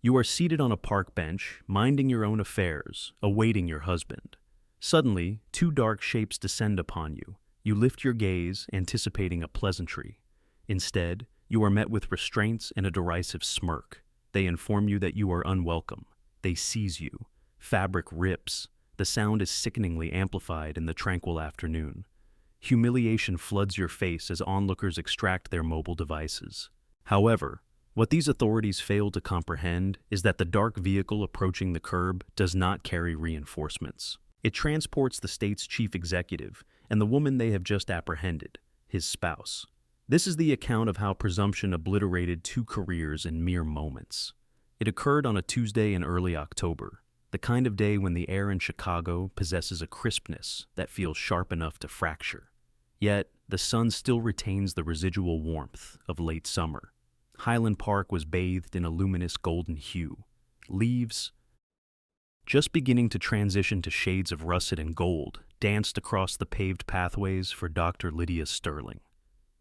You are seated on a park bench, minding your own affairs, awaiting your husband. Suddenly, two dark shapes descend upon you. You lift your gaze, anticipating a pleasantry. Instead, you are met with restraints and a derisive smirk. They inform you that you are unwelcome. They seize you. Fabric rips. The sound is sickeningly amplified in the tranquil afternoon. Humiliation floods your face as onlookers extract their mobile devices. However, what these authorities fail to comprehend is that the dark vehicle approaching the curb does not carry reinforcements. It transports the state's chief executive and the woman they have just apprehended, his spouse. This is the account of how presumption obliterated two careers in mere moments. It occurred on a Tuesday in early October, the kind of day when the air in Chicago possesses a crispness that feels sharp enough to fracture. Yet, the sun still retains the residual warmth of late summer. Highland Park was bathed in a luminous golden hue. Leaves, just beginning to transition to shades of russet and gold, danced across the paved pathways for Dr. Lydia Sterling.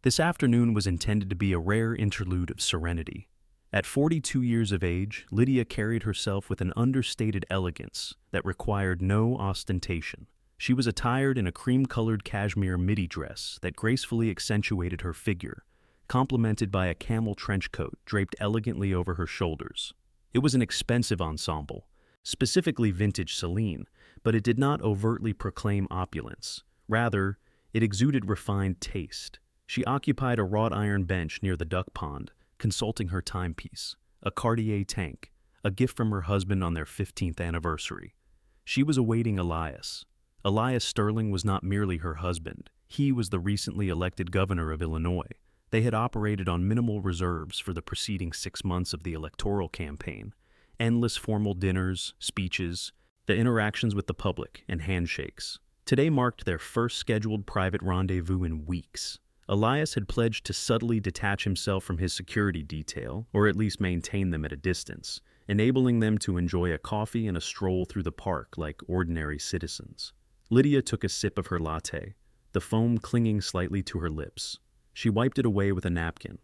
This afternoon was intended to be a rare interlude of serenity. At 42 years of age, Lydia carried herself with an understated elegance that required no ostentation. She was attired in a cream-colored cashmere midi dress that gracefully accentuated her figure, complemented by a camel trench coat draped elegantly over her shoulders. It was an expensive ensemble, specifically vintage Celine, but it did not overtly proclaim opulence. Rather, it exuded refined taste. She occupied a wrought iron bench near the duck pond, consulting her timepiece, a Cartier tank, a gift from her husband on their 15th anniversary. She was awaiting Elias. Elias Sterling was not merely her husband. He was the recently elected governor of Illinois. They had operated on minimal reserves for the preceding 6 months of the electoral campaign. Endless formal dinners, speeches, the interactions with the public, and handshakes. Today marked their first scheduled private rendezvous in weeks. Elias had pledged to subtly detach himself from his security detail, or at least maintain them at a distance, enabling them to enjoy a coffee and a stroll through the park like ordinary citizens. Lydia took a sip of her latte, the foam clinging slightly to her lips. She wiped it away with a napkin,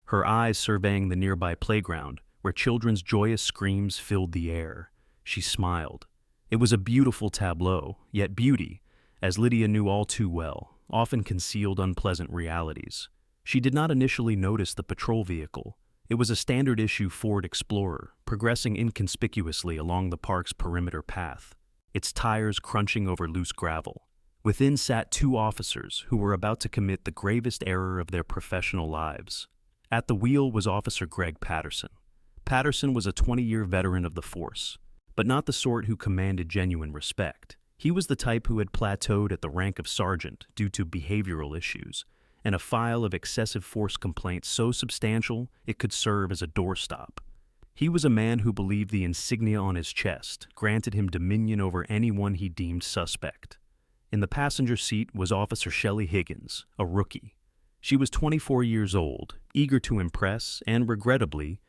her eyes surveying the nearby playground, where children's joyous screams filled the air. She smiled. It was a beautiful tableau, yet beauty, as Lydia knew all too well, often concealed unpleasant realities. She did not initially notice the patrol vehicle. It was a standard-issue Ford Explorer, progressing inconspicuously along the park's perimeter path, its tires crunching over loose gravel. Within sat two officers who were about to commit the gravest error of their professional lives. At the wheel was Officer Greg Patterson. Patterson was a 20-year veteran of the force, but not the sort who commanded genuine respect. He was the type who had plateaued at the rank of sergeant due to behavioral issues, and a file of excessive force complaints so substantial it could serve as a doorstop. He was a man who believed the insignia on his chest granted him dominion over anyone he deemed suspect. In the passenger seat was Officer Shelley Higgins, a rookie. She was 24 years old, eager to impress, and regrettably,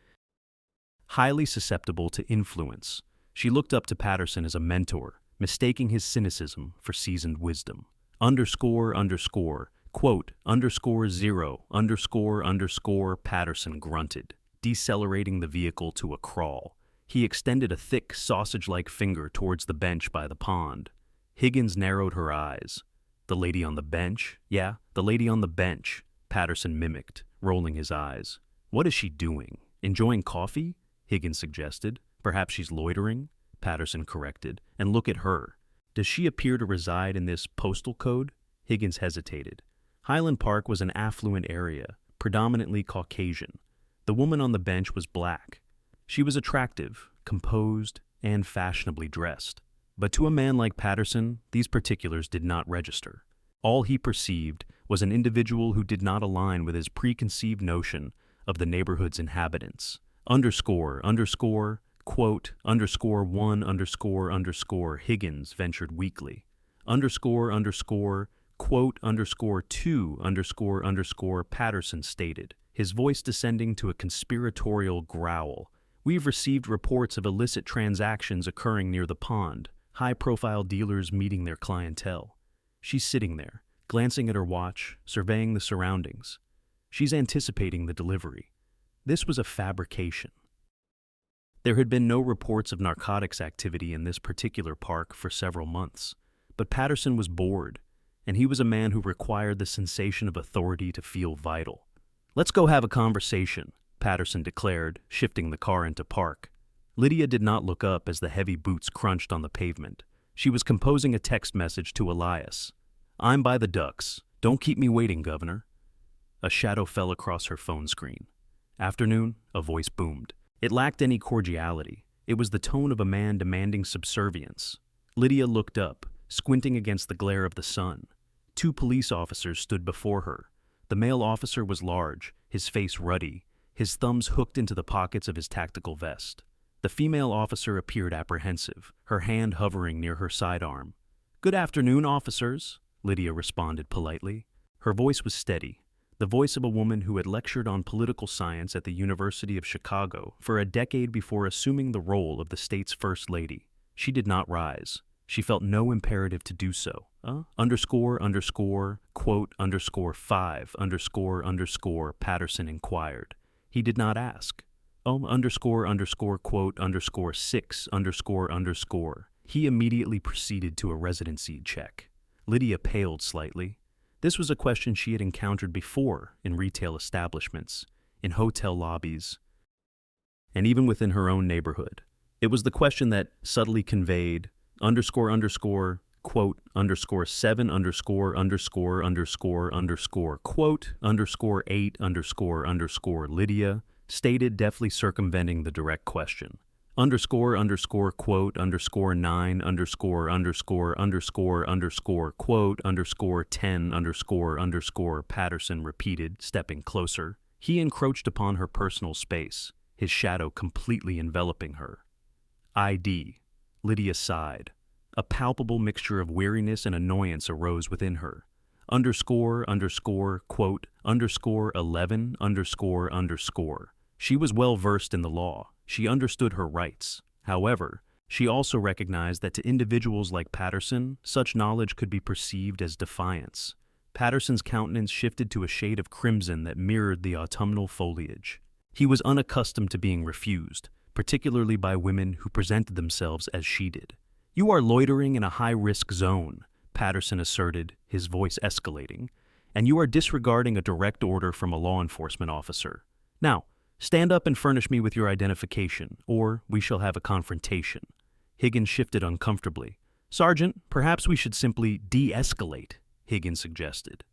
highly susceptible to influence. She looked up to Patterson as a mentor, mistaking his cynicism for seasoned wisdom. Quote, _0__, Patterson grunted, decelerating the vehicle to a crawl. He extended a thick, sausage-like finger towards the bench by the pond. Higgins narrowed her eyes. The lady on the bench? Yeah, the lady on the bench, Patterson mimicked, rolling his eyes. What is she doing? Enjoying coffee? Higgins suggested. Perhaps she's loitering, Patterson corrected. And look at her. Does she appear to reside in this postal code? Higgins hesitated. Highland Park was an affluent area, predominantly Caucasian. The woman on the bench was black. She was attractive, composed, and fashionably dressed. But to a man like Patterson, these particulars did not register. All he perceived was an individual who did not align with his preconceived notion of the neighborhood's inhabitants. Quote, _1___, Higgins ventured weakly. Quote, _2__, Patterson stated, his voice descending to a conspiratorial growl. We've received reports of illicit transactions occurring near the pond, high-profile dealers meeting their clientele. She's sitting there, glancing at her watch, surveying the surroundings. She's anticipating the delivery. This was a fabrication. There had been no reports of narcotics activity in this particular park for several months, but Patterson was bored, and he was a man who required the sensation of authority to feel vital. "Let's go have a conversation," Patterson declared, shifting the car into park. Lydia did not look up as the heavy boots crunched on the pavement. She was composing a text message to Elias. "I'm by the Ducks. Don't keep me waiting, Governor." A shadow fell across her phone screen. "Afternoon," a voice boomed. It lacked any cordiality. It was the tone of a man demanding subservience. Lydia looked up, squinting against the glare of the sun. Two police officers stood before her. The male officer was large, his face ruddy, his thumbs hooked into the pockets of his tactical vest. The female officer appeared apprehensive, her hand hovering near her sidearm. "Good afternoon, officers," Lydia responded politely. Her voice was steady, the voice of a woman who had lectured on political science at the University of Chicago for a decade before assuming the role of the state's first lady. She did not rise. She felt no imperative to do so. Quote, Patterson inquired. He did not ask. Quote, 6, He immediately proceeded to a residency check. Lydia paled slightly. This was a question she had encountered before in retail establishments, in hotel lobbies, and even within her own neighborhood. It was the question that subtly conveyed quote, 7 quote, 8 Lydia stated, deftly circumventing the direct question. Quote, 9 quote, 10 Patterson repeated, stepping closer. He encroached upon her personal space, his shadow completely enveloping her. ID. Lydia sighed. A palpable mixture of weariness and annoyance arose within her. Quote, 11 She was well versed in the law. She understood her rights. However, she also recognized that to individuals like Patterson, such knowledge could be perceived as defiance. Patterson's countenance shifted to a shade of crimson that mirrored the autumnal foliage. He was unaccustomed to being refused, particularly by women who presented themselves as she did. "You are loitering in a high-risk zone," Patterson asserted, his voice escalating, "and you are disregarding a direct order from a law enforcement officer. Now, stand up and furnish me with your identification, or we shall have a confrontation." Higgins shifted uncomfortably. "Sergeant, perhaps we should simply de-escalate," Higgins suggested.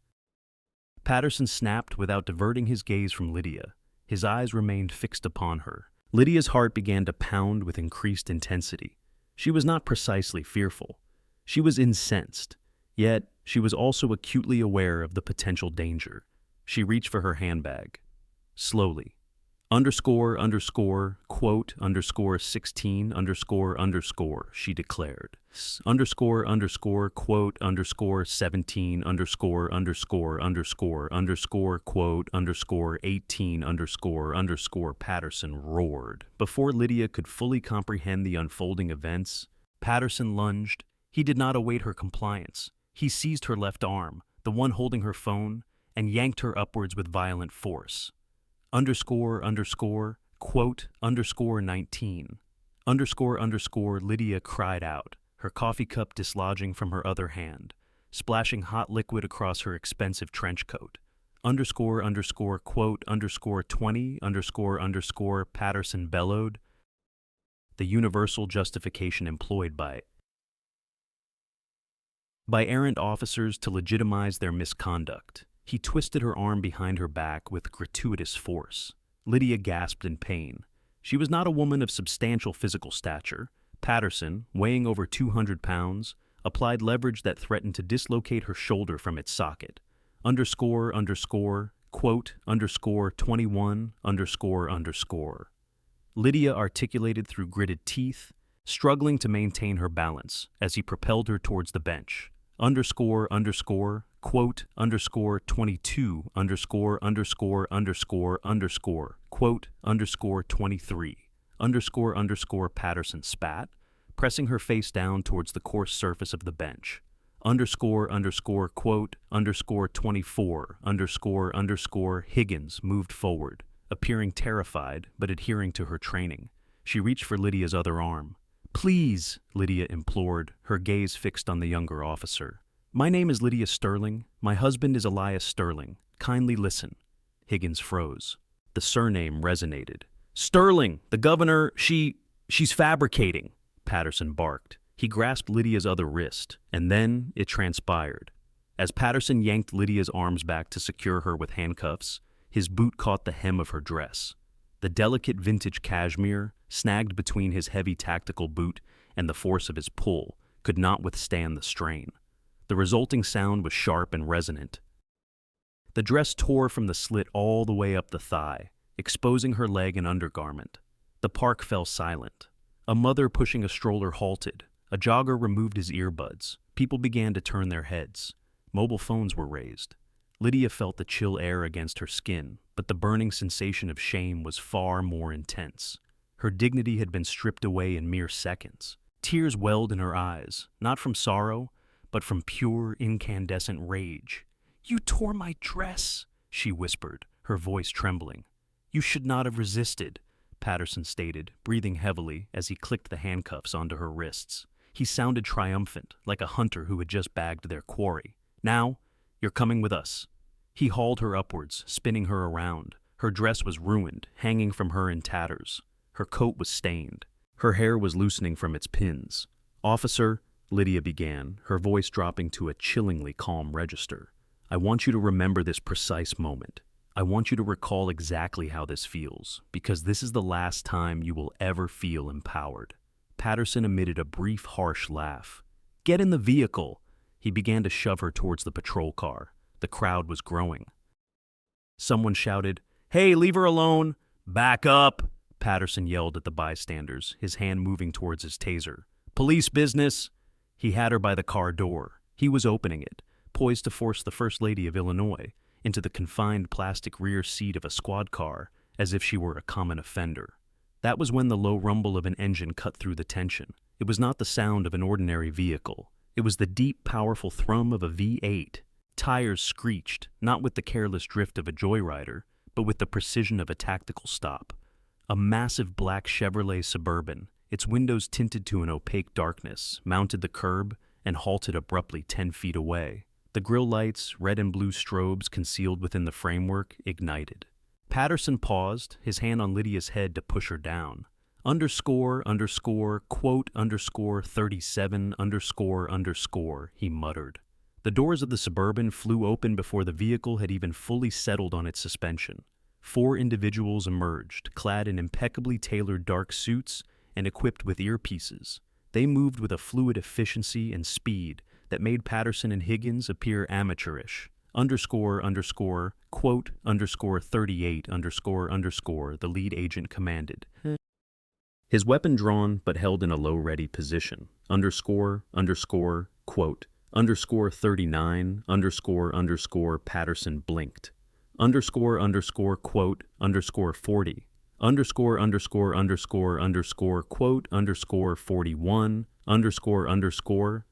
Patterson snapped without diverting his gaze from Lydia. His eyes remained fixed upon her. Lydia's heart began to pound with increased intensity. She was not precisely fearful. She was incensed, yet she was also acutely aware of the potential danger. She reached for her handbag. Slowly. Quote, 16, she declared. Quote, 17, quote, 18, Patterson roared. Before Lydia could fully comprehend the unfolding events, Patterson lunged. He did not await her compliance. He seized her left arm, the one holding her phone, and yanked her upwards with violent force. Quote, 19. Lydia cried out, her coffee cup dislodging from her other hand, splashing hot liquid across her expensive trench coat. Quote, 20, Patterson bellowed. The universal justification employed by errant officers to legitimize their misconduct. He twisted her arm behind her back with gratuitous force. Lydia gasped in pain. She was not a woman of substantial physical stature. Patterson, weighing over 200 pounds, applied leverage that threatened to dislocate her shoulder from its socket. Quote, 21, Lydia articulated through gritted teeth, struggling to maintain her balance as he propelled her towards the bench. Quote, 22, quote, 23, Patterson spat, pressing her face down towards the coarse surface of the bench. Quote, 24, Higgins moved forward, appearing terrified but adhering to her training. She reached for Lydia's other arm. "Please," Lydia implored, her gaze fixed on the younger officer. "My name is Lydia Sterling. My husband is Elias Sterling. Kindly listen." Higgins froze. The surname resonated. "Sterling, the governor, she's fabricating," Patterson barked. He grasped Lydia's other wrist, and then it transpired. As Patterson yanked Lydia's arms back to secure her with handcuffs, his boot caught the hem of her dress. The delicate vintage cashmere, snagged between his heavy tactical boot and the force of his pull, could not withstand the strain. The resulting sound was sharp and resonant. The dress tore from the slit all the way up the thigh, exposing her leg and undergarment. The park fell silent. A mother pushing a stroller halted. A jogger removed his earbuds. People began to turn their heads. Mobile phones were raised. Lydia felt the chill air against her skin, but the burning sensation of shame was far more intense. Her dignity had been stripped away in mere seconds. Tears welled in her eyes, not from sorrow, but from pure, incandescent rage. "You tore my dress," she whispered, her voice trembling. "You should not have resisted," Patterson stated, breathing heavily as he clicked the handcuffs onto her wrists. He sounded triumphant, like a hunter who had just bagged their quarry. "Now, you're coming with us." He hauled her upwards, spinning her around. Her dress was ruined, hanging from her in tatters. Her coat was stained. Her hair was loosening from its pins. "Officer," Lydia began, her voice dropping to a chillingly calm register, "I want you to remember this precise moment. I want you to recall exactly how this feels, because this is the last time you will ever feel empowered." Patterson emitted a brief, harsh laugh. "Get in the vehicle." He began to shove her towards the patrol car. The crowd was growing. Someone shouted, "Hey, leave her alone!" "Back up!" Patterson yelled at the bystanders, his hand moving towards his taser. "Police business!" He had her by the car door. He was opening it, poised to force the First Lady of Illinois into the confined plastic rear seat of a squad car as if she were a common offender. That was when the low rumble of an engine cut through the tension. It was not the sound of an ordinary vehicle. It was the deep, powerful thrum of a V8. Tires screeched, not with the careless drift of a joyrider, but with the precision of a tactical stop. A massive black Chevrolet Suburban, its windows tinted to an opaque darkness, mounted the curb and halted abruptly 10 feet away. The grille lights, red and blue strobes concealed within the framework, ignited. Patterson paused, his hand on Lydia's head to push her down. Quote, 37, he muttered. The doors of the Suburban flew open before the vehicle had even fully settled on its suspension. 4 individuals emerged, clad in impeccably tailored dark suits and equipped with earpieces. They moved with a fluid efficiency and speed that made Patterson and Higgins appear amateurish. Quote, 38, the lead agent commanded. His weapon drawn but held in a low-ready position. Quote, 39, Patterson blinked. Quote, 40. Quote, 41,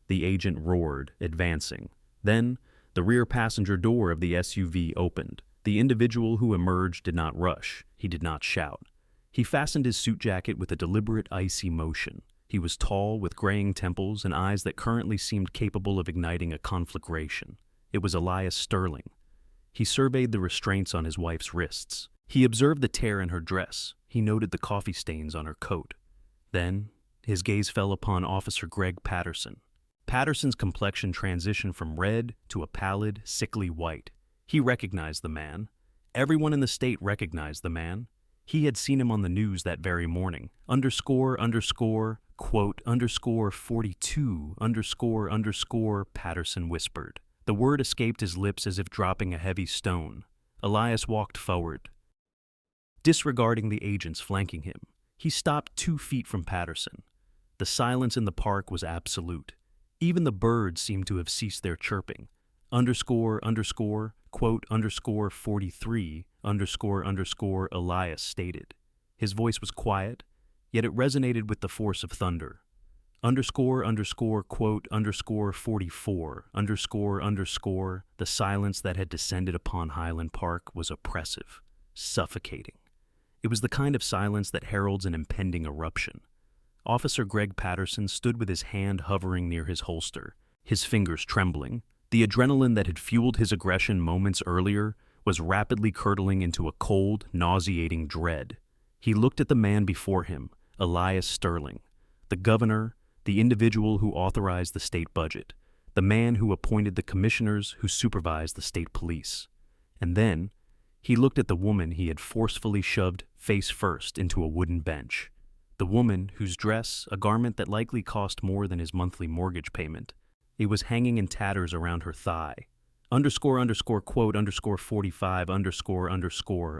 the agent roared, advancing. Then, the rear passenger door of the SUV opened. The individual who emerged did not rush. He did not shout. He fastened his suit jacket with a deliberate, icy motion. He was tall, with graying temples and eyes that currently seemed capable of igniting a conflagration. It was Elias Sterling. He surveyed the restraints on his wife's wrists. He observed the tear in her dress. He noted the coffee stains on her coat. Then, his gaze fell upon Officer Greg Patterson. Patterson's complexion transitioned from red to a pallid, sickly white. He recognized the man. Everyone in the state recognized the man. He had seen him on the news that very morning. Quote, 42, Patterson whispered. The word escaped his lips as if dropping a heavy stone. Elias walked forward, disregarding the agents flanking him. He stopped 2 feet from Patterson. The silence in the park was absolute. Even the birds seemed to have ceased their chirping. Quote, 43, Elias stated. His voice was quiet, yet it resonated with the force of thunder. Quote, 44, the silence that had descended upon Highland Park was oppressive, suffocating. It was the kind of silence that heralds an impending eruption. Officer Greg Patterson stood with his hand hovering near his holster, his fingers trembling. The adrenaline that had fueled his aggression moments earlier was rapidly curdling into a cold, nauseating dread. He looked at the man before him, Elias Sterling, the governor, the individual who authorized the state budget, the man who appointed the commissioners who supervised the state police. And then, he looked at the woman he had forcefully shoved face first into a wooden bench. The woman whose dress, a garment that likely cost more than his monthly mortgage payment, it was hanging in tatters around her thigh. Quote, 45,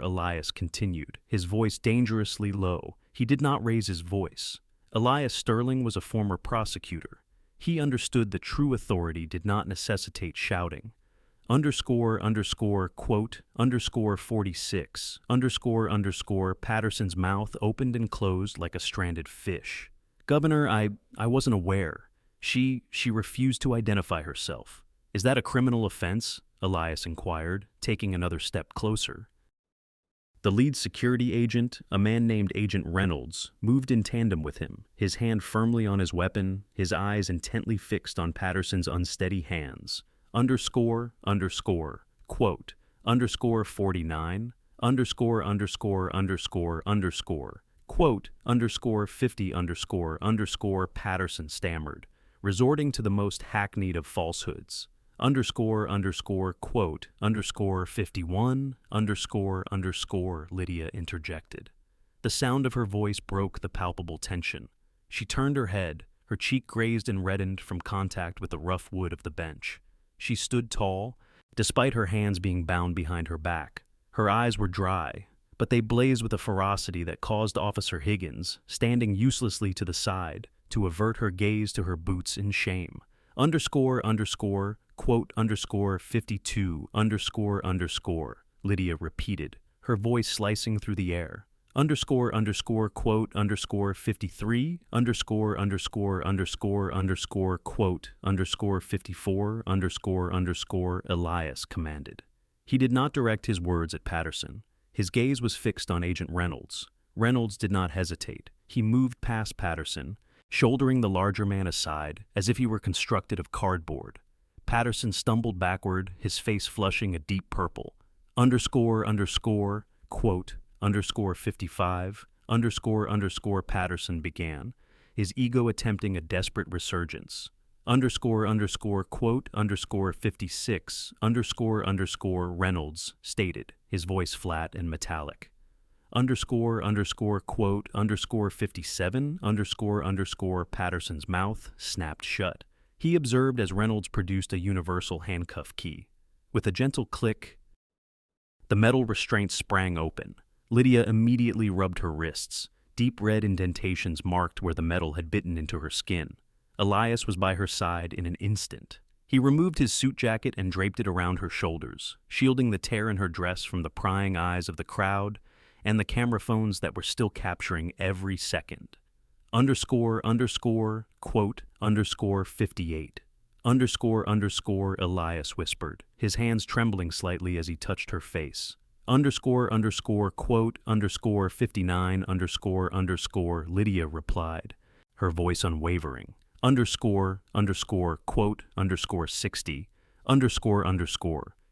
Elias continued, his voice dangerously low. He did not raise his voice. Elias Sterling was a former prosecutor. He understood that true authority did not necessitate shouting. Quote, 46, Patterson's mouth opened and closed like a stranded fish. Governor, I wasn't aware. She refused to identify herself. Is that a criminal offense? Elias inquired, taking another step closer. The lead security agent, a man named Agent Reynolds, moved in tandem with him, his hand firmly on his weapon, his eyes intently fixed on Patterson's unsteady hands. Quote, 49, quote, 50, Patterson stammered, resorting to the most hackneyed of falsehoods. Quote, 51, Lydia interjected. The sound of her voice broke the palpable tension. She turned her head, her cheek grazed and reddened from contact with the rough wood of the bench. She stood tall, despite her hands being bound behind her back. Her eyes were dry, but they blazed with a ferocity that caused Officer Higgins, standing uselessly to the side, to avert her gaze to her boots in shame. Quote, 52, Lydia repeated, her voice slicing through the air. Quote, 53, quote, 54, Elias commanded. He did not direct his words at Patterson. His gaze was fixed on Agent Reynolds. Reynolds did not hesitate. He moved past Patterson, shouldering the larger man aside as if he were constructed of cardboard. Patterson stumbled backward, his face flushing a deep purple. Quote, 55, Patterson began, his ego attempting a desperate resurgence. Quote, 56, Reynolds stated, his voice flat and metallic. Quote, 57, Patterson's mouth snapped shut. He observed as Reynolds produced a universal handcuff key. With a gentle click, the metal restraint sprang open. Lydia immediately rubbed her wrists. Deep red indentations marked where the metal had bitten into her skin. Elias was by her side in an instant. He removed his suit jacket and draped it around her shoulders, shielding the tear in her dress from the prying eyes of the crowd and the camera phones that were still capturing every second. Quote, 58, Elias whispered, his hands trembling slightly as he touched her face. Quote, 59, Lydia replied, her voice unwavering. Quote, 60,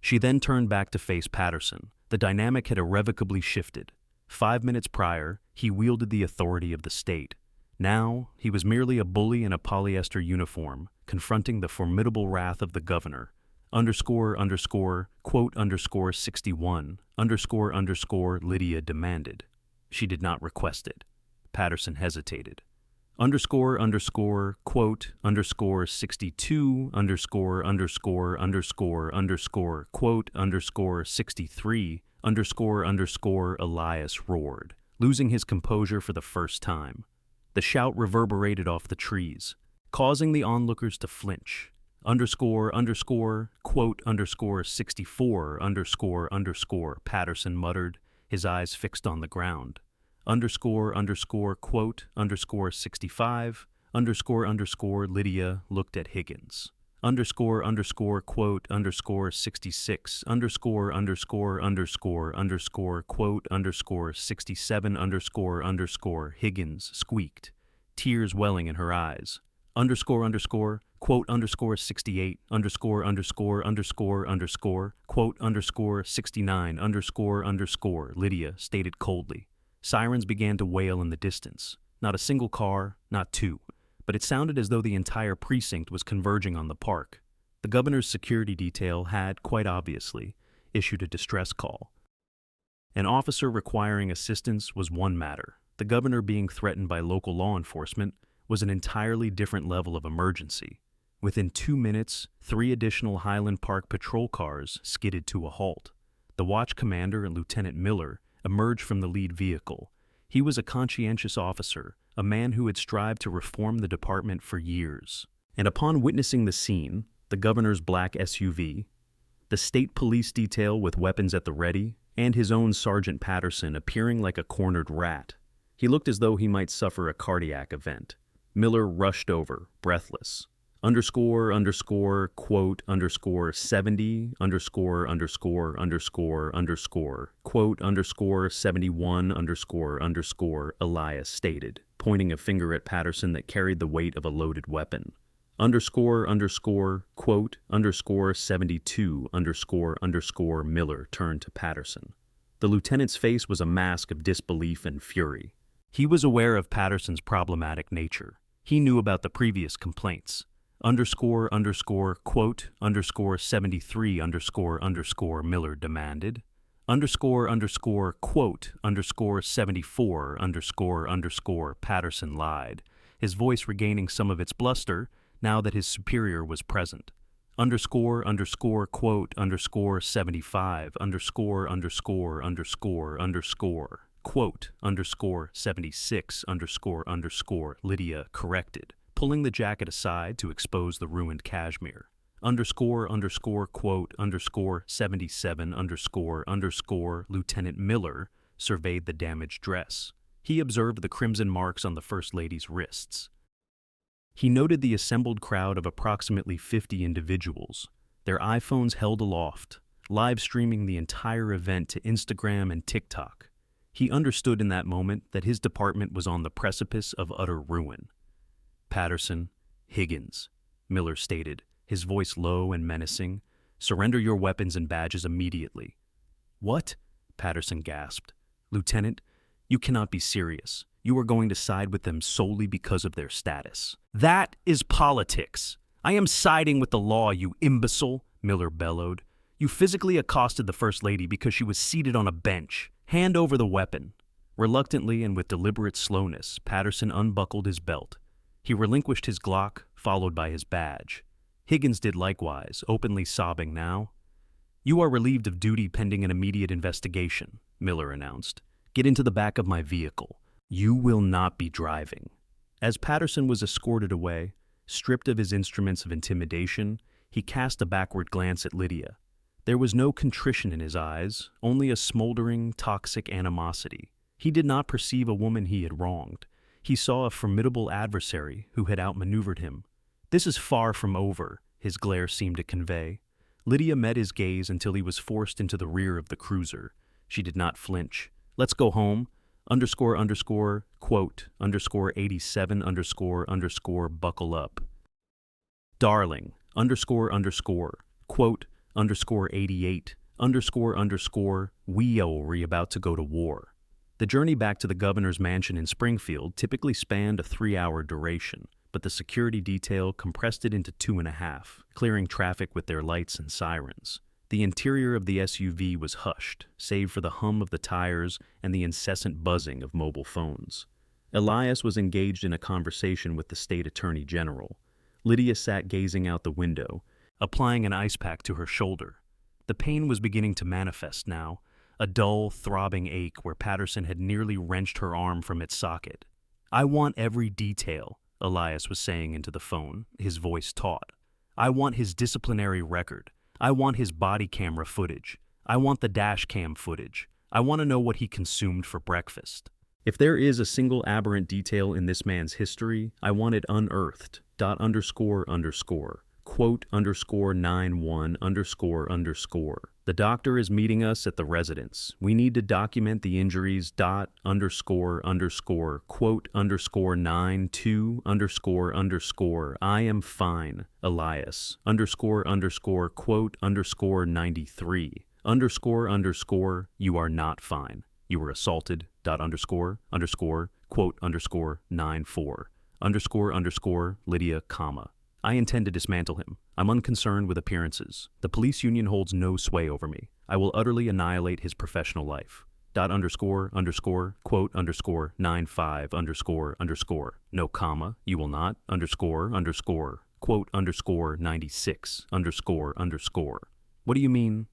She then turned back to face Patterson. The dynamic had irrevocably shifted. 5 minutes prior, he wielded the authority of the state. Now, he was merely a bully in a polyester uniform, confronting the formidable wrath of the governor. Quote, 61, Lydia demanded. She did not request it. Patterson hesitated. Quote, 62, quote, 63, Elias roared, losing his composure for the first time. The shout reverberated off the trees, causing the onlookers to flinch. Quote, 64, Patterson muttered, his eyes fixed on the ground. Quote, 65, Lydia looked at Higgins. underscore underscore quote underscore 66 underscore underscore underscore underscore quote underscore 67 underscore Higgins squeaked, tears welling in her eyes. Underscore underscore quote underscore 68 underscore underscore underscore underscore quote underscore 69 underscore Lydia stated coldly. Sirens began to wail in the distance. Not a single car, not two, but it sounded as though the entire precinct was converging on the park. The governor's security detail had, quite obviously, issued a distress call. An officer requiring assistance was one matter. The governor being threatened by local law enforcement was an entirely different level of emergency. Within 2 minutes, 3 additional Highland Park patrol cars skidded to a halt. The watch commander and Lieutenant Miller emerged from the lead vehicle. He was a conscientious officer, a man who had strived to reform the department for years. And upon witnessing the scene, the governor's black SUV, the state police detail with weapons at the ready, and his own Sergeant Patterson appearing like a cornered rat, he looked as though he might suffer a cardiac event. Miller rushed over, breathless. Underscore underscore quote underscore 70 underscore underscore underscore underscore quote underscore 71 underscore Elias stated, pointing a finger at Patterson that carried the weight of a loaded weapon. Underscore underscore quote underscore 72 underscore Miller turned to Patterson. The lieutenant's face was a mask of disbelief and fury. He was aware of Patterson's problematic nature. He knew about the previous complaints. Underscore quote underscore 73 underscore Miller demanded. Underscore quote underscore 74 underscore Patterson lied, his voice regaining some of its bluster now that his superior was present. Underscore quote underscore 75 underscore quote underscore 76 underscore Lydia corrected, pulling the jacket aside to expose the ruined cashmere. Underscore quote underscore 77 underscore Lieutenant Miller surveyed the damaged dress. He observed the crimson marks on the First Lady's wrists. He noted the assembled crowd of approximately 50 individuals, their iPhones held aloft, live streaming the entire event to Instagram and TikTok. He understood in that moment that his department was on the precipice of utter ruin. Patterson, Higgins, Miller stated, his voice low and menacing. Surrender your weapons and badges immediately. What? Patterson gasped. Lieutenant, you cannot be serious. You are going to side with them solely because of their status. That is politics. I am siding with the law, you imbecile, Miller bellowed. You physically accosted the First Lady because she was seated on a bench. Hand over the weapon. Reluctantly and with deliberate slowness, Patterson unbuckled his belt. He relinquished his Glock, followed by his badge. Higgins did likewise, openly sobbing now. You are relieved of duty pending an immediate investigation, Miller announced. Get into the back of my vehicle. You will not be driving. As Patterson was escorted away, stripped of his instruments of intimidation, he cast a backward glance at Lydia. There was no contrition in his eyes, only a smoldering, toxic animosity. He did not perceive a woman he had wronged. He saw a formidable adversary who had outmaneuvered him. This is far from over, his glare seemed to convey. Lydia met his gaze until he was forced into the rear of the cruiser. She did not flinch. Let's go home. Quote, 87 buckle up. Darling, quote, 88, we are about to go to war. The journey back to the governor's mansion in Springfield typically spanned a 3-hour duration, but the security detail compressed it into 2.5, clearing traffic with their lights and sirens. The interior of the SUV was hushed, save for the hum of the tires and the incessant buzzing of mobile phones. Elias was engaged in a conversation with the state attorney general. Lydia sat gazing out the window, applying an ice pack to her shoulder. The pain was beginning to manifest now, a dull, throbbing ache where Patterson had nearly wrenched her arm from its socket. I want every detail, Elias was saying into the phone, his voice taut. I want his disciplinary record. I want his body camera footage. I want the dash cam footage. I want to know what he consumed for breakfast. If there is a single aberrant detail in this man's history, I want it unearthed. Quote, quote underscore 91 underscore underscore. The doctor is meeting us at the residence. We need to document the injuries dot underscore underscore quote underscore 92 underscore underscore. I am fine. Elias underscore underscore quote underscore 93 underscore underscore. You are not fine. You were assaulted dot underscore underscore quote underscore 94 underscore underscore Lydia comma. I intend to dismantle him. I'm unconcerned with appearances. The police union holds no sway over me. I will utterly annihilate his professional life. Dot underscore underscore quote underscore 95 underscore underscore. No comma. You will not underscore underscore quote underscore 96 underscore underscore. What do you mean?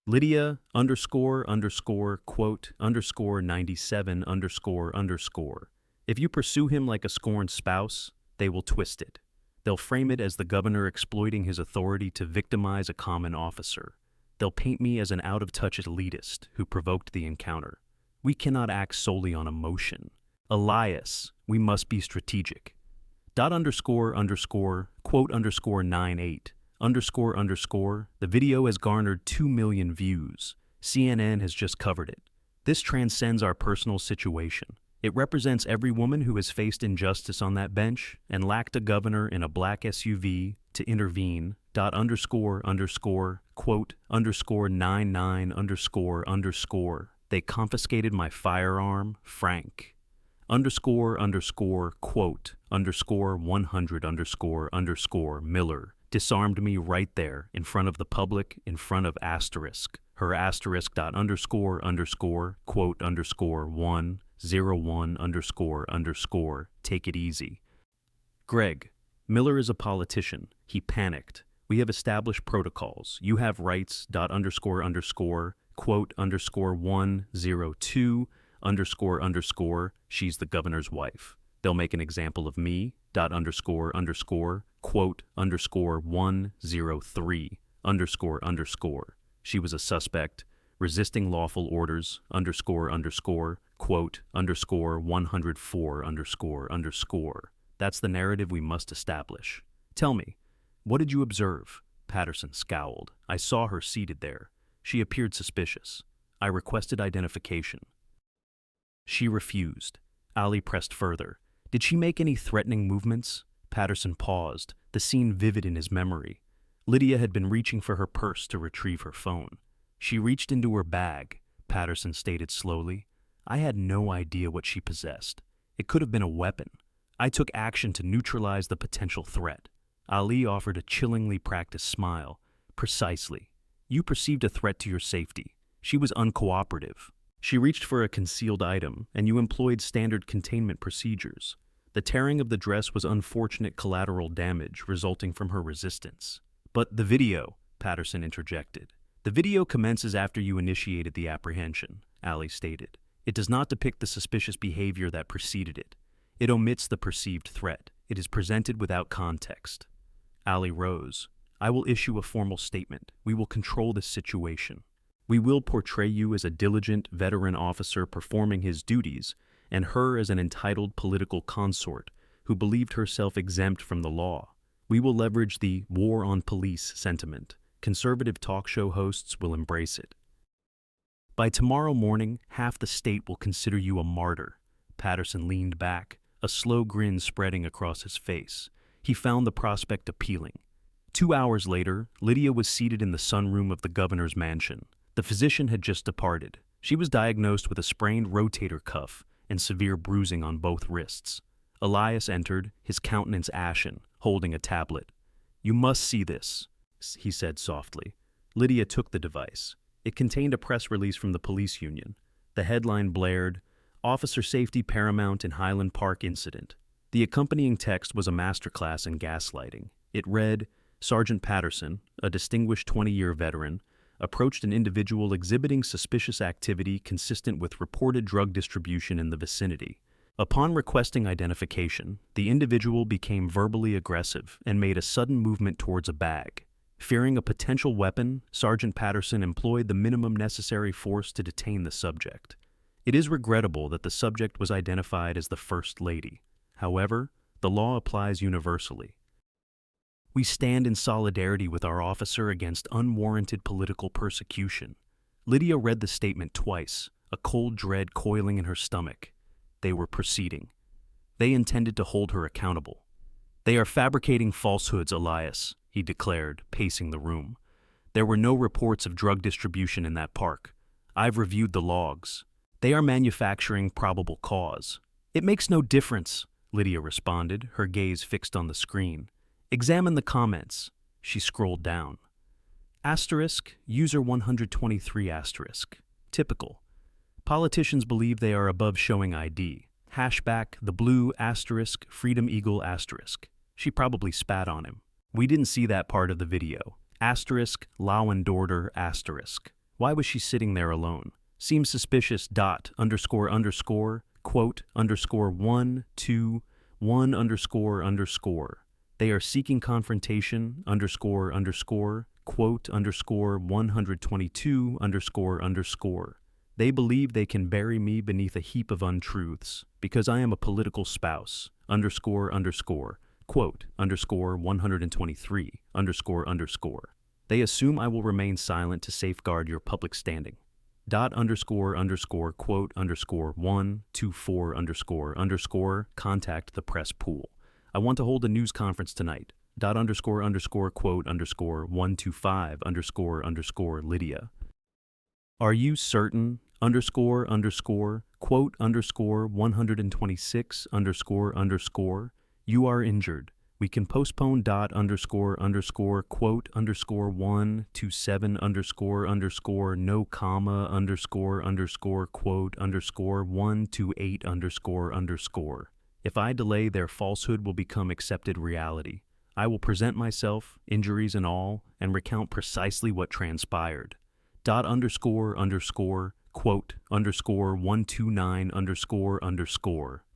Lydia underscore underscore quote underscore 97 underscore underscore. If you pursue him like a scorned spouse, they will twist it. They'll frame it as the governor exploiting his authority to victimize a common officer. They'll paint me as an out-of-touch elitist who provoked the encounter. We cannot act solely on emotion. Elias, we must be strategic. Dot underscore underscore quote underscore 98 underscore underscore. The video has garnered 2 million views. CNN has just covered it. This transcends our personal situation. It represents every woman who has faced injustice on that bench and lacked a governor in a black SUV to intervene. Dot underscore underscore quote underscore 99 underscore underscore. They confiscated my firearm, Frank. Underscore underscore quote underscore 100 underscore underscore Miller disarmed me right there in front of the public, in front of asterisk. Her asterisk dot underscore underscore quote underscore 101 underscore underscore. Take it easy. Greg, Miller is a politician. He panicked. We have established protocols. You have rights dot underscore underscore quote underscore 102 underscore underscore. She's the governor's wife. They'll make an example of me dot underscore underscore quote underscore 103 underscore underscore. She was a suspect, resisting lawful orders underscore underscore quote underscore 104 underscore underscore. That's the narrative we must establish. Tell me, what did you observe? Patterson scowled. I saw her seated there. She appeared suspicious. I requested identification. She refused. Ali pressed further. Did she make any threatening movements? Patterson paused, the scene vivid in his memory. Lydia had been reaching for her purse to retrieve her phone. She reached into her bag, Patterson stated slowly. I had no idea what she possessed. It could have been a weapon. I took action to neutralize the potential threat. Ali offered a chillingly practiced smile. Precisely. You perceived a threat to your safety. She was uncooperative. She reached for a concealed item, and you employed standard containment procedures. The tearing of the dress was unfortunate collateral damage resulting from her resistance. But the video, Patterson interjected. The video commences after you initiated the apprehension, Ali stated. It does not depict the suspicious behavior that preceded it. It omits the perceived threat. It is presented without context. Ali rose. I will issue a formal statement. We will control this situation. We will portray you as a diligent veteran officer performing his duties, and her as an entitled political consort who believed herself exempt from the law. We will leverage the war on police sentiment. Conservative talk show hosts will embrace it. By tomorrow morning, half the state will consider you a martyr. Patterson leaned back, a slow grin spreading across his face. He found the prospect appealing. 2 hours later, Lydia was seated in the sunroom of the governor's mansion. The physician had just departed. She was diagnosed with a sprained rotator cuff and severe bruising on both wrists. Elias entered, his countenance ashen, holding a tablet. You must see this, he said softly. Lydia took the device. It contained a press release from the police union. The headline blared, Officer Safety Paramount in Highland Park Incident. The accompanying text was a masterclass in gaslighting. It read, Sergeant Patterson, a distinguished 20-year veteran, approached an individual exhibiting suspicious activity consistent with reported drug distribution in the vicinity. Upon requesting identification, the individual became verbally aggressive and made a sudden movement towards a bag. Fearing a potential weapon, Sergeant Patterson employed the minimum necessary force to detain the subject. It is regrettable that the subject was identified as the First Lady. However, the law applies universally. We stand in solidarity with our officer against unwarranted political persecution. Lydia read the statement twice, a cold dread coiling in her stomach. They were proceeding. They intended to hold her accountable. They are fabricating falsehoods, Elias, he declared, pacing the room. There were no reports of drug distribution in that park. I've reviewed the logs. They are manufacturing probable cause. It makes no difference, Lydia responded, her gaze fixed on the screen. Examine the comments. She scrolled down. Asterisk, user 123 asterisk. Typical. Politicians believe they are above showing ID. Hashback, the blue asterisk, Freedom Eagle asterisk. She probably spat on him. We didn't see that part of the video. Asterisk, Law and Order asterisk. Why was she sitting there alone? Seems suspicious. Quote, underscore 1, 2, 1 underscore. They are seeking confrontation, quote, 122, They believe they can bury me beneath a heap of untruths, because I am a political spouse, quote, 123, They assume I will remain silent to safeguard your public standing. Quote, 124, contact the press pool. I want to hold a news conference tonight. Quote, 125, Lydia. Are you certain? Quote, 126, You are injured. We can postpone quote, 127, no comma, quote, 128, If I delay, their falsehood will become accepted reality. I will present myself, injuries and all, and recount precisely what transpired. Quote, 129,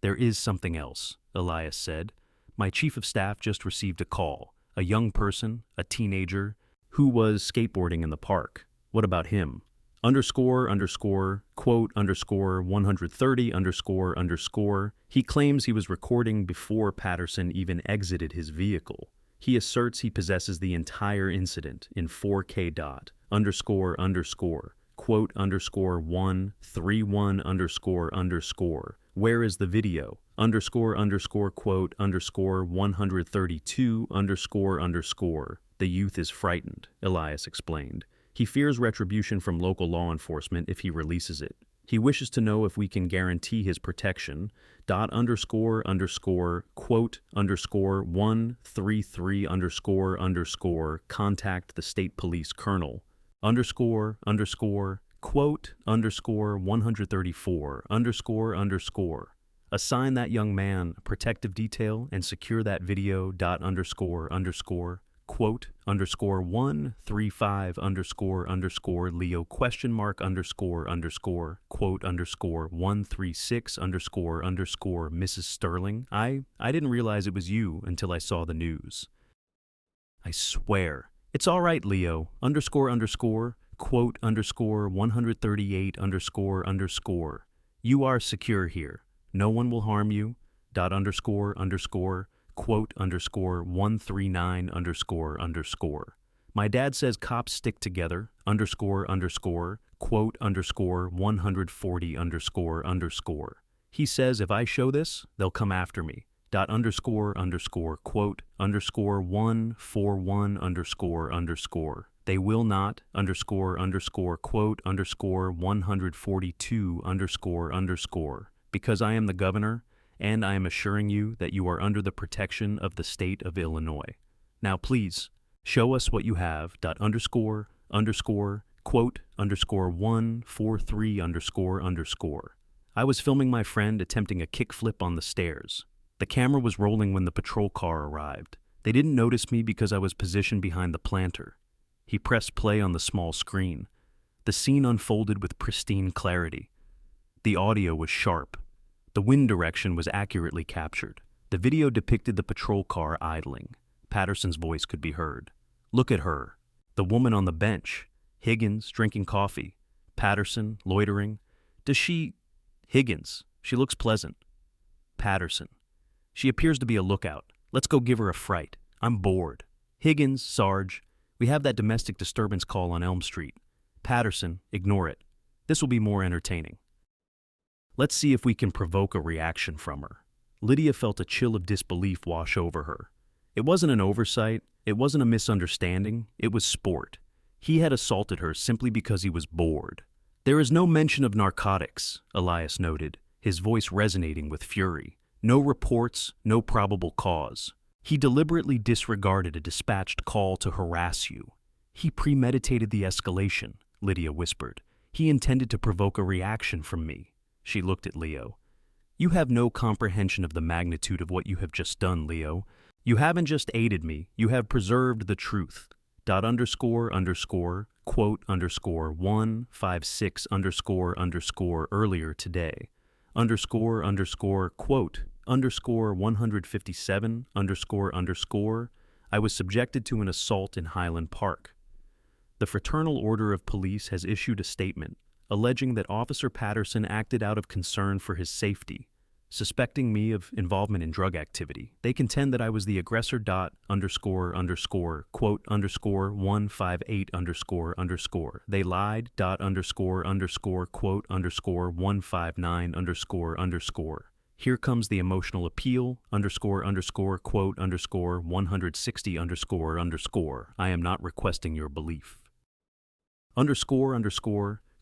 There is something else, Elias said. My chief of staff just received a call. A young person, a teenager, who was skateboarding in the park. What about him? Quote, 130, He claims he was recording before Patterson even exited his vehicle. He asserts he possesses the entire incident in 4K quote, 131, Where is the video? Quote, 132, The youth is frightened, Elias explained. He fears retribution from local law enforcement if he releases it. He wishes to know if we can guarantee his protection. Quote, 133, contact the state police colonel. Quote, 134, assign that young man a protective detail and secure that video. Quote, 135, Leo question mark, quote, 136, Mrs. Sterling. I didn't realize it was you until I saw the news. I swear. It's all right, Leo, quote, 138, You are secure here. No one will harm you. Quote, 139, My dad says cops stick together, quote, 140, He says if I show this, they'll come after me. Quote, 141, They will not, quote, 142, Because I am the governor, and I am assuring you that you are under the protection of the state of Illinois. Now please, show us what you have. Quote, 143, I was filming my friend attempting a kickflip on the stairs. The camera was rolling when the patrol car arrived. They didn't notice me because I was positioned behind the planter. He pressed play on the small screen. The scene unfolded with pristine clarity. The audio was sharp. The wind direction was accurately captured. The video depicted the patrol car idling. Patterson's voice could be heard. Look at her. The woman on the bench. Higgins, drinking coffee. Patterson, loitering. Higgins, she looks pleasant. Patterson. She appears to be a lookout. Let's go give her a fright. I'm bored. Higgins, Sarge, we have that domestic disturbance call on Elm Street. Patterson, ignore it. This will be more entertaining. Let's see if we can provoke a reaction from her. Lydia felt a chill of disbelief wash over her. It wasn't an oversight, it wasn't a misunderstanding, it was sport. He had assaulted her simply because he was bored. There is no mention of narcotics, Elias noted, his voice resonating with fury. No reports, no probable cause. He deliberately disregarded a dispatched call to harass you. He premeditated the escalation, Lydia whispered. He intended to provoke a reaction from me. She looked at Leo. You have no comprehension of the magnitude of what you have just done, Leo. You haven't just aided me, you have preserved the truth. Quote _ 156 earlier today. Quote _ 157 I was subjected to an assault in Highland Park. The Fraternal Order of Police has issued a statement alleging that Officer Patterson acted out of concern for his safety, suspecting me of involvement in drug activity. They contend that I was the aggressor. Quote _ 158 They lied. Quote _ 159 Here comes the emotional appeal. Quote _ 160 I am not requesting your belief.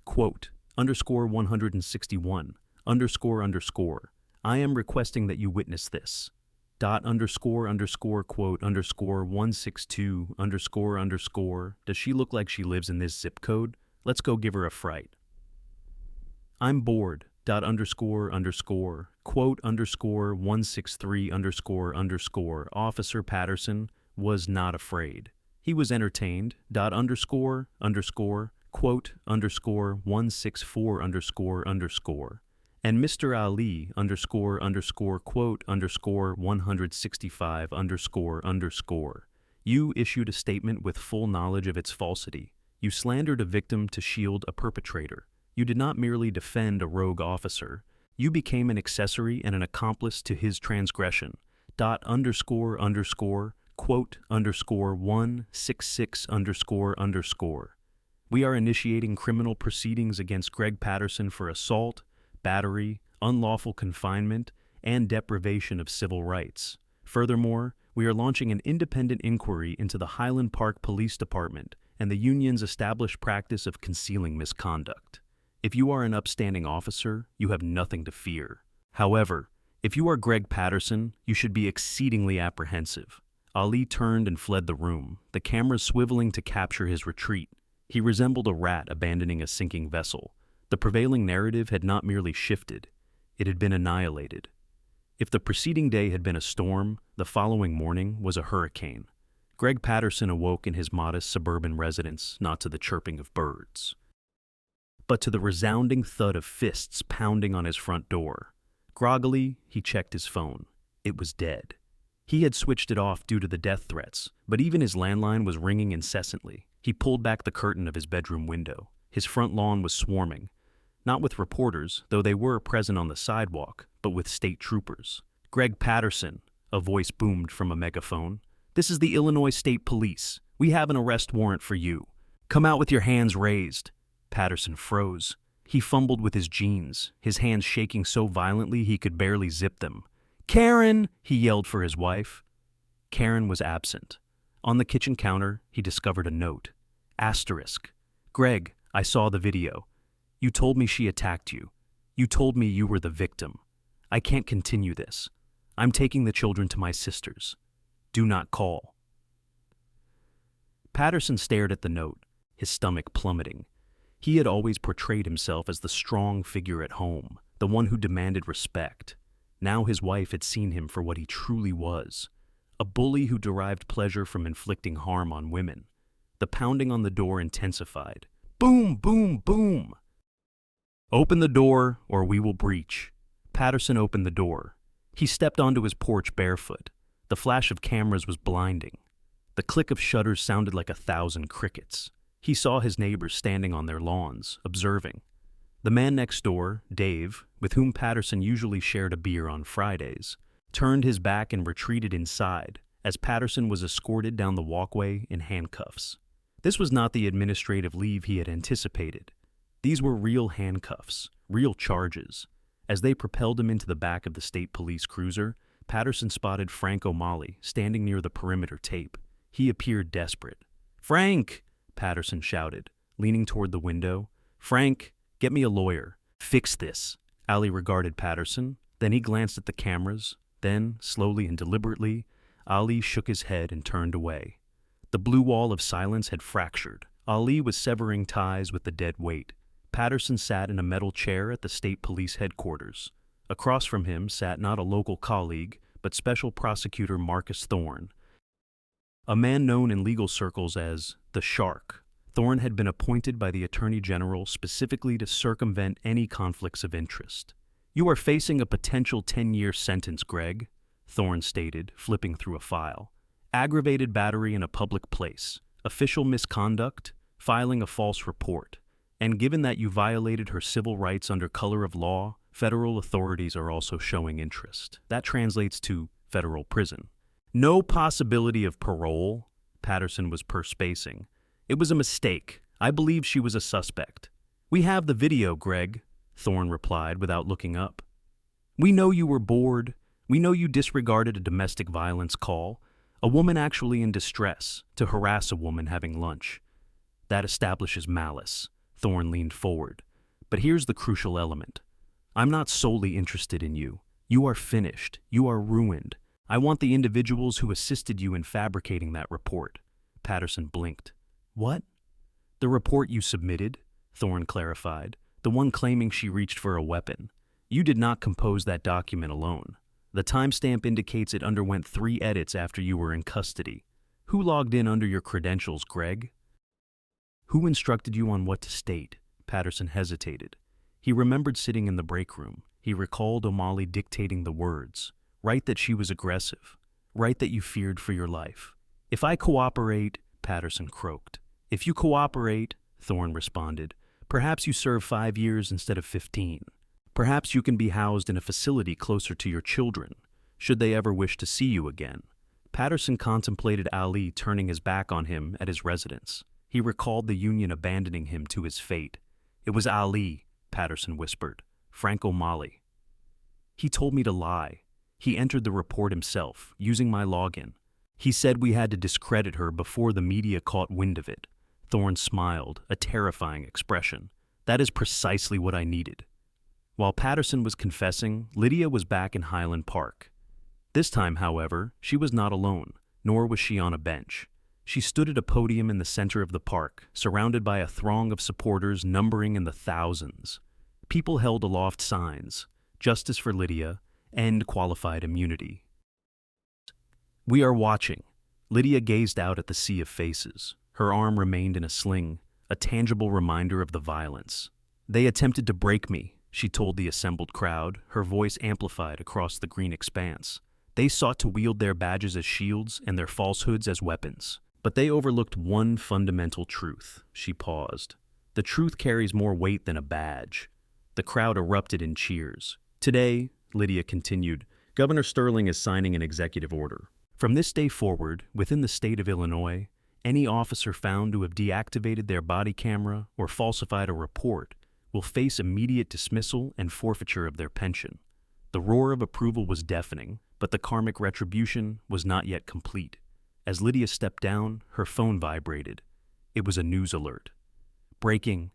Quote _ 161 I am requesting that you witness this. Quote _ 162 Does she look like she lives in this zip code? Let's go give her a fright. I'm bored. Quote _ 163 Officer Patterson was not afraid. He was entertained. Quote _ 164 And Mr. Ali quote _ 165 You issued a statement with full knowledge of its falsity. You slandered a victim to shield a perpetrator. You did not merely defend a rogue officer. You became an accessory and an accomplice to his transgression. Quote _ 166 We are initiating criminal proceedings against Greg Patterson for assault, battery, unlawful confinement, and deprivation of civil rights. Furthermore, we are launching an independent inquiry into the Highland Park Police Department and the union's established practice of concealing misconduct. If you are an upstanding officer, you have nothing to fear. However, if you are Greg Patterson, you should be exceedingly apprehensive. Ali turned and fled the room, the cameras swiveling to capture his retreat. He resembled a rat abandoning a sinking vessel. The prevailing narrative had not merely shifted, it had been annihilated. If the preceding day had been a storm, the following morning was a hurricane. Greg Patterson awoke in his modest suburban residence, not to the chirping of birds, but to the resounding thud of fists pounding on his front door. Groggily, he checked his phone. It was dead. He had switched it off due to the death threats, but even his landline was ringing incessantly. He pulled back the curtain of his bedroom window. His front lawn was swarming, not with reporters, though they were present on the sidewalk, but with state troopers. Greg Patterson, a voice boomed from a megaphone. This is the Illinois State Police. We have an arrest warrant for you. Come out with your hands raised. Patterson froze. He fumbled with his jeans, his hands shaking so violently he could barely zip them. Karen! He yelled for his wife. Karen was absent. On the kitchen counter, he discovered a note. Asterisk. Greg, I saw the video. You told me she attacked you. You told me you were the victim. I can't continue this. I'm taking the children to my sisters. Do not call. Patterson stared at the note, his stomach plummeting. He had always portrayed himself as the strong figure at home, the one who demanded respect. Now his wife had seen him for what he truly was, a bully who derived pleasure from inflicting harm on women. The pounding on the door intensified. Boom, boom, boom! Open the door, or we will breach. Patterson opened the door. He stepped onto his porch barefoot. The flash of cameras was blinding. The click of shutters sounded like 1,000 crickets. He saw his neighbors standing on their lawns, observing. The man next door, Dave, with whom Patterson usually shared a beer on Fridays, turned his back and retreated inside, as Patterson was escorted down the walkway in handcuffs. This was not the administrative leave he had anticipated. These were real handcuffs, real charges. As they propelled him into the back of the state police cruiser, Patterson spotted Frank O'Malley standing near the perimeter tape. He appeared desperate. "Frank!" Patterson shouted, leaning toward the window. "Frank, get me a lawyer. Fix this." Ali regarded Patterson. Then he glanced at the cameras. Then, slowly and deliberately, Ali shook his head and turned away. The blue wall of silence had fractured. Ali was severing ties with the dead weight. Patterson sat in a metal chair at the state police headquarters. Across from him sat not a local colleague, but Special Prosecutor Marcus Thorne, a man known in legal circles as the Shark. Thorne had been appointed by the Attorney General specifically to circumvent any conflicts of interest. "You are facing a potential 10-year sentence, Greg," Thorne stated, flipping through a file. "Aggravated battery in a public place, official misconduct, filing a false report. And given that you violated her civil rights under color of law, federal authorities are also showing interest. That translates to federal prison." "No possibility of parole," Patterson was perspacing. "It was a mistake. I believe she was a suspect." "We have the video, Greg," Thorne replied without looking up. "We know you were bored. We know you disregarded a domestic violence call, a woman actually in distress, to harass a woman having lunch. That establishes malice." Thorne leaned forward. "But here's the crucial element. I'm not solely interested in you. You are finished. You are ruined. I want the individuals who assisted you in fabricating that report." Patterson blinked. "What?" "The report you submitted," Thorne clarified, "the one claiming she reached for a weapon. You did not compose that document alone. The timestamp indicates it underwent 3 edits after you were in custody. Who logged in under your credentials, Greg?" "Who instructed you on what to state?" Patterson hesitated. He remembered sitting in the break room. He recalled O'Malley dictating the words. "Write that she was aggressive. Write that you feared for your life." "If I cooperate," Patterson croaked. "If you cooperate," Thorne responded, "perhaps you serve 5 years instead of 15. Perhaps you can be housed in a facility closer to your children, should they ever wish to see you again." Patterson contemplated Ali turning his back on him at his residence. He recalled the union abandoning him to his fate. "It was Ali," Patterson whispered. "Frank O'Malley. He told me to lie. He entered the report himself, using my login. He said we had to discredit her before the media caught wind of it." Thorne smiled, a terrifying expression. "That is precisely what I needed." While Patterson was confessing, Lydia was back in Highland Park. This time, however, she was not alone, nor was she on a bench. She stood at a podium in the center of the park, surrounded by a throng of supporters numbering in the thousands. People held aloft signs: "Justice for Lydia," "End qualified immunity." "We are watching." Lydia gazed out at the sea of faces. Her arm remained in a sling, a tangible reminder of the violence. "They attempted to break me," she told the assembled crowd, her voice amplified across the green expanse. "They sought to wield their badges as shields and their falsehoods as weapons. But they overlooked one fundamental truth." She paused. "The truth carries more weight than a badge." The crowd erupted in cheers. "Today," Lydia continued, "Governor Sterling is signing an executive order. From this day forward, within the state of Illinois, any officer found to have deactivated their body camera or falsified a report will face immediate dismissal and forfeiture of their pension." The roar of approval was deafening, but the karmic retribution was not yet complete. As Lydia stepped down, her phone vibrated. It was a news alert. "Breaking.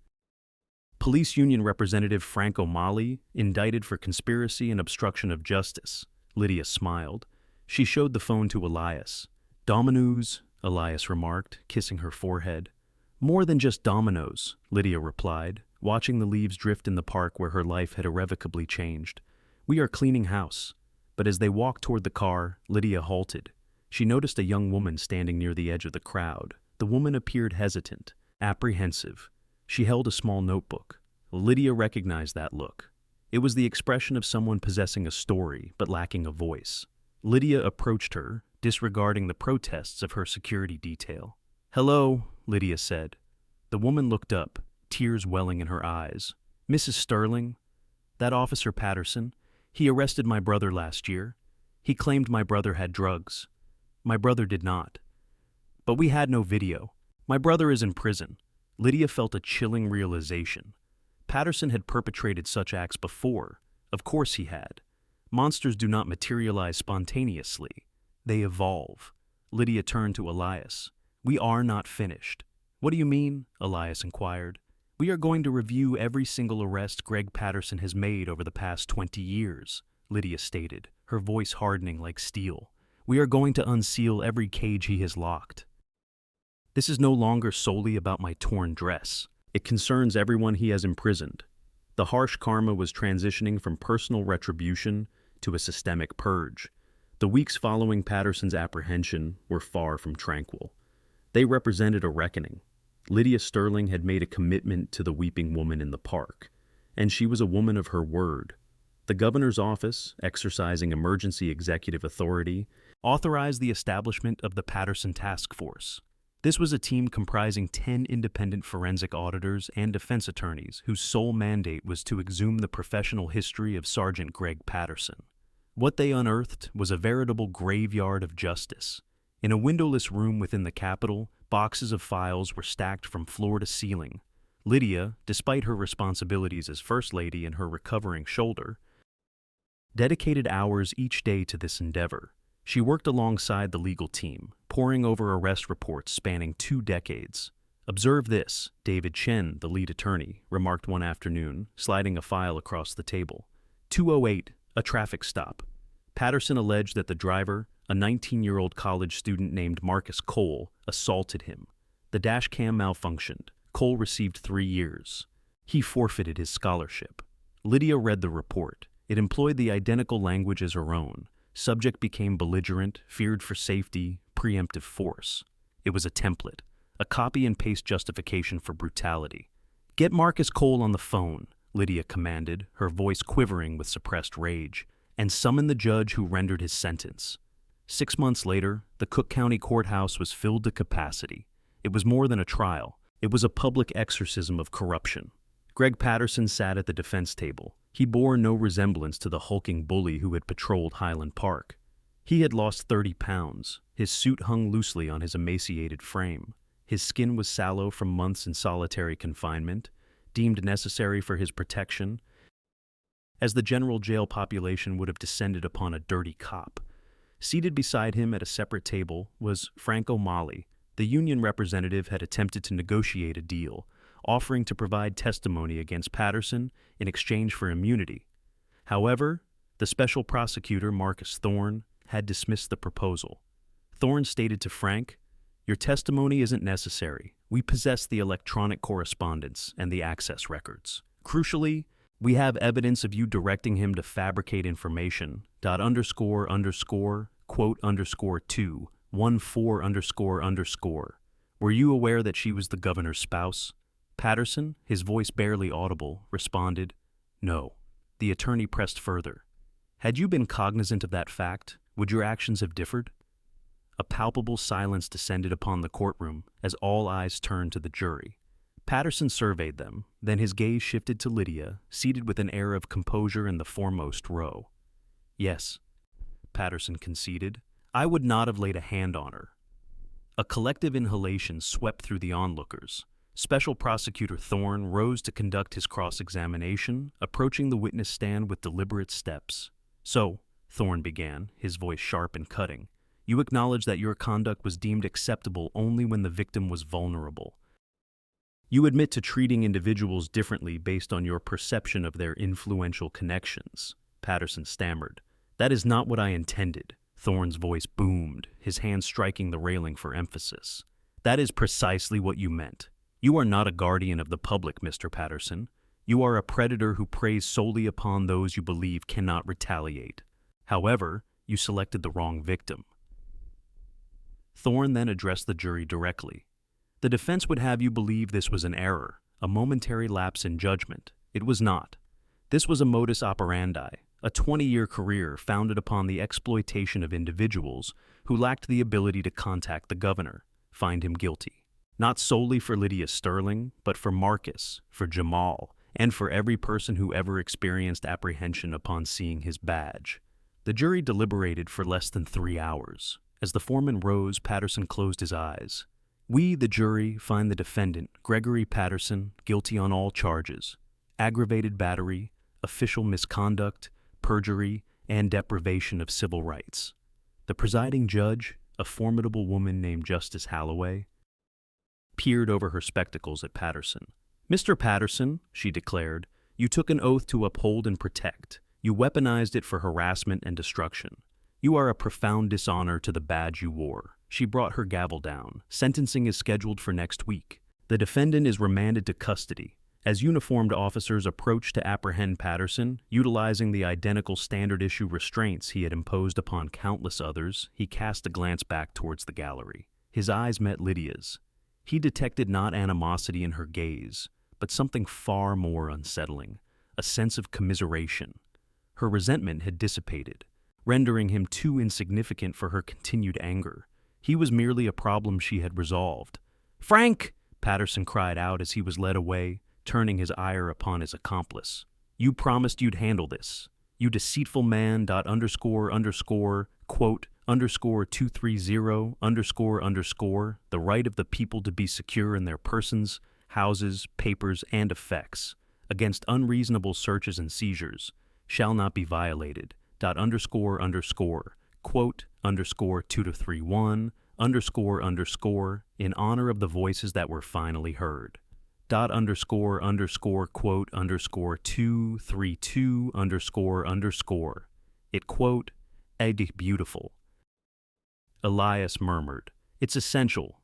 Police Union Representative Frank O'Malley indicted for conspiracy and obstruction of justice." Lydia smiled. She showed the phone to Elias. "Dominoes," Elias remarked, kissing her forehead. "More than just dominoes," Lydia replied, watching the leaves drift in the park where her life had irrevocably changed. "We are cleaning house." But as they walked toward the car, Lydia halted. She noticed a young woman standing near the edge of the crowd. The woman appeared hesitant, apprehensive. She held a small notebook. Lydia recognized that look. It was the expression of someone possessing a story but lacking a voice. Lydia approached her, disregarding the protests of her security detail. "Hello," Lydia said. The woman looked up, tears welling in her eyes. "Mrs. Sterling? That Officer Patterson? He arrested my brother last year. He claimed my brother had drugs." My brother did not. But we had no video. My brother is in prison. Lydia felt a chilling realization. Patterson had perpetrated such acts before. Of course he had. Monsters do not materialize spontaneously. They evolve. Lydia turned to Elias. We are not finished. What do you mean? Elias inquired. We are going to review every single arrest Greg Patterson has made over the past 20 years, Lydia stated, her voice hardening like steel. We are going to unseal every cage he has locked. This is no longer solely about my torn dress. It concerns everyone he has imprisoned. The harsh karma was transitioning from personal retribution to a systemic purge. The weeks following Patterson's apprehension were far from tranquil. They represented a reckoning. Lydia Sterling had made a commitment to the weeping woman in the park, and she was a woman of her word. The governor's office, exercising emergency executive authority, authorized the establishment of the Patterson Task Force. This was a team comprising 10 independent forensic auditors and defense attorneys whose sole mandate was to exhume the professional history of Sergeant Greg Patterson. What they unearthed was a veritable graveyard of justice. In a windowless room within the Capitol, boxes of files were stacked from floor to ceiling. Lydia, despite her responsibilities as First Lady and her recovering shoulder, dedicated hours each day to this endeavor. She worked alongside the legal team, poring over arrest reports spanning 2 decades. Observe this, David Chen, the lead attorney, remarked one afternoon, sliding a file across the table. 208, a traffic stop. Patterson alleged that the driver, a 19-year-old college student named Marcus Cole, assaulted him. The dash cam malfunctioned. Cole received 3 years. He forfeited his scholarship. Lydia read the report. It employed the identical language as her own. Subject became belligerent, feared for safety, preemptive force. It was a template, a copy-and-paste justification for brutality. Get Marcus Cole on the phone, Lydia commanded, her voice quivering with suppressed rage, and summon the judge who rendered his sentence. 6 months later, the Cook County Courthouse was filled to capacity. It was more than a trial. It was a public exorcism of corruption. Greg Patterson sat at the defense table. He bore no resemblance to the hulking bully who had patrolled Highland Park. He had lost 30 pounds. His suit hung loosely on his emaciated frame. His skin was sallow from months in solitary confinement, deemed necessary for his protection, as the general jail population would have descended upon a dirty cop. Seated beside him at a separate table was Frank O'Malley. The union representative had attempted to negotiate a deal, offering to provide testimony against Patterson in exchange for immunity. However, the special prosecutor, Marcus Thorne, had dismissed the proposal. Thorne stated to Frank, "Your testimony isn't necessary. We possess the electronic correspondence and the access records. Crucially, we have evidence of you directing him to fabricate information, __quote_2 14__. Were you aware that she was the governor's spouse?" Patterson, his voice barely audible, responded, "No." The attorney pressed further. "Had you been cognizant of that fact, would your actions have differed?" A palpable silence descended upon the courtroom as all eyes turned to the jury. Patterson surveyed them, then his gaze shifted to Lydia, seated with an air of composure in the foremost row. "Yes," Patterson conceded, "I would not have laid a hand on her." A collective inhalation swept through the onlookers. Special Prosecutor Thorne rose to conduct his cross-examination, approaching the witness stand with deliberate steps. "So," Thorne began, his voice sharp and cutting, "you acknowledge that your conduct was deemed acceptable only when the victim was vulnerable. You admit to treating individuals differently based on your perception of their influential connections," Patterson stammered. "That is not what I intended." Thorne's voice boomed, his hand striking the railing for emphasis. "That is precisely what you meant. You are not a guardian of the public, Mr. Patterson. You are a predator who preys solely upon those you believe cannot retaliate. However, you selected the wrong victim." Thorne then addressed the jury directly. "The defense would have you believe this was an error, a momentary lapse in judgment. It was not. This was a modus operandi, a 20-year career founded upon the exploitation of individuals who lacked the ability to contact the governor, find him guilty. Not solely for Lydia Sterling, but for Marcus, for Jamal, and for every person who ever experienced apprehension upon seeing his badge." The jury deliberated for less than 3 hours. As the foreman rose, Patterson closed his eyes. We, the jury, find the defendant, Gregory Patterson, guilty on all charges: aggravated battery, official misconduct, perjury, and deprivation of civil rights. The presiding judge, a formidable woman named Justice Halloway, peered over her spectacles at Patterson. "Mr. Patterson," she declared, "you took an oath to uphold and protect. You weaponized it for harassment and destruction. You are a profound dishonor to the badge you wore." She brought her gavel down. "Sentencing is scheduled for next week. The defendant is remanded to custody." As uniformed officers approached to apprehend Patterson, utilizing the identical standard-issue restraints he had imposed upon countless others, he cast a glance back towards the gallery. His eyes met Lydia's. He detected not animosity in her gaze, but something far more unsettling, a sense of commiseration. Her resentment had dissipated, rendering him too insignificant for her continued anger. He was merely a problem she had resolved. "Frank!" Patterson cried out as he was led away, turning his ire upon his accomplice. "You promised you'd handle this. You deceitful man, quote, _230, the right of the people to be secure in their persons, houses, papers, and effects, against unreasonable searches and seizures, shall not be violated, quote, _2231, in honor of the voices that were finally heard. Quote, _232, It, quote, beautiful." Elias murmured. "It's essential,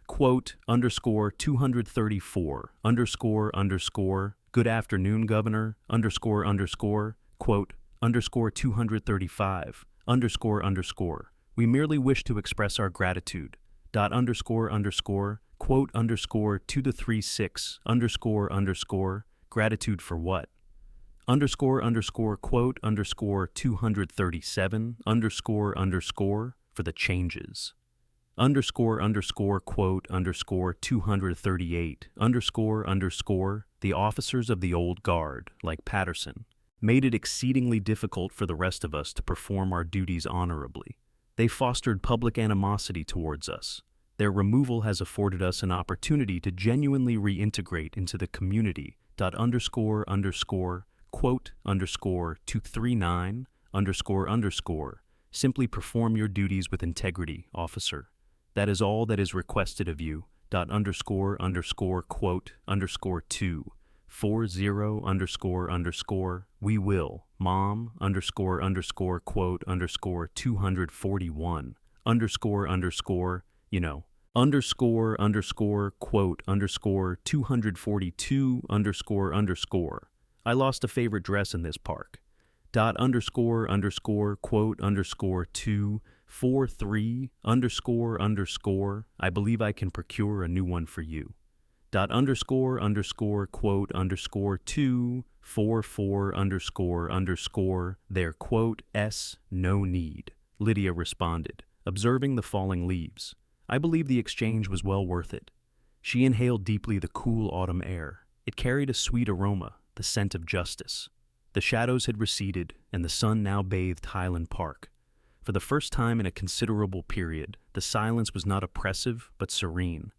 quote, 234, good afternoon, Governor, quote, 235, we merely wish to express our gratitude, quote, 236, gratitude for what? Quote, 237, for the changes. Quote, 238, the officers of the old guard, like Patterson, made it exceedingly difficult for the rest of us to perform our duties honorably. They fostered public animosity towards us. Their removal has afforded us an opportunity to genuinely reintegrate into the community, quote, 239, simply perform your duties with integrity, officer. That is all that is requested of you, quote, 240, we will, mom, quote, 241, quote, 242, I lost a favorite dress in this park. Quote, 243, I believe I can procure a new one for you. Quote, 244, there, quote, no need, Lydia responded, observing the falling leaves. I believe the exchange was well worth it. She inhaled deeply the cool autumn air. It carried a sweet aroma, the scent of justice. The shadows had receded, and the sun now bathed Highland Park. For the first time in a considerable period, the silence was not oppressive, but serene.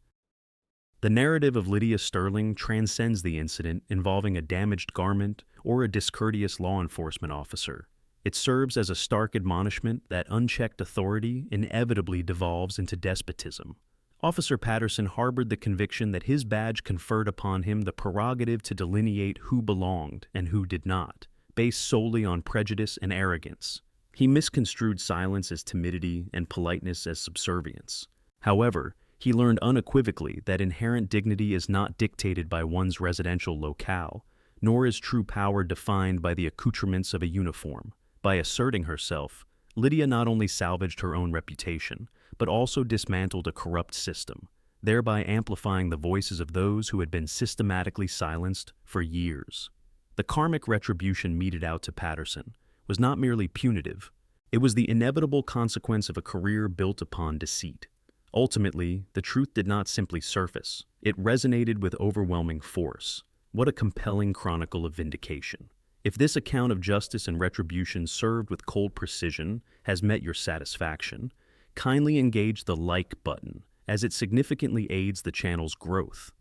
The narrative of Lydia Sterling transcends the incident involving a damaged garment or a discourteous law enforcement officer. It serves as a stark admonishment that unchecked authority inevitably devolves into despotism. Officer Patterson harbored the conviction that his badge conferred upon him the prerogative to delineate who belonged and who did not, based solely on prejudice and arrogance. He misconstrued silence as timidity and politeness as subservience. However, he learned unequivocally that inherent dignity is not dictated by one's residential locale, nor is true power defined by the accoutrements of a uniform. By asserting herself, Lydia not only salvaged her own reputation, but also dismantled a corrupt system, thereby amplifying the voices of those who had been systematically silenced for years. The karmic retribution meted out to Patterson was not merely punitive, it was the inevitable consequence of a career built upon deceit. Ultimately, the truth did not simply surface, it resonated with overwhelming force. What a compelling chronicle of vindication. If this account of justice and retribution served with cold precision has met your satisfaction, kindly engage the like button, as it significantly aids the channel's growth.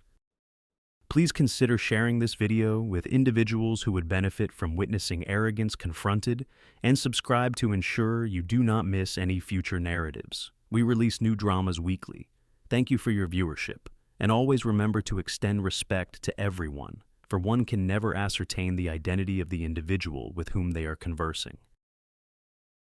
Please consider sharing this video with individuals who would benefit from witnessing arrogance confronted, and subscribe to ensure you do not miss any future narratives. We release new dramas weekly. Thank you for your viewership, and always remember to extend respect to everyone, for one can never ascertain the identity of the individual with whom they are conversing.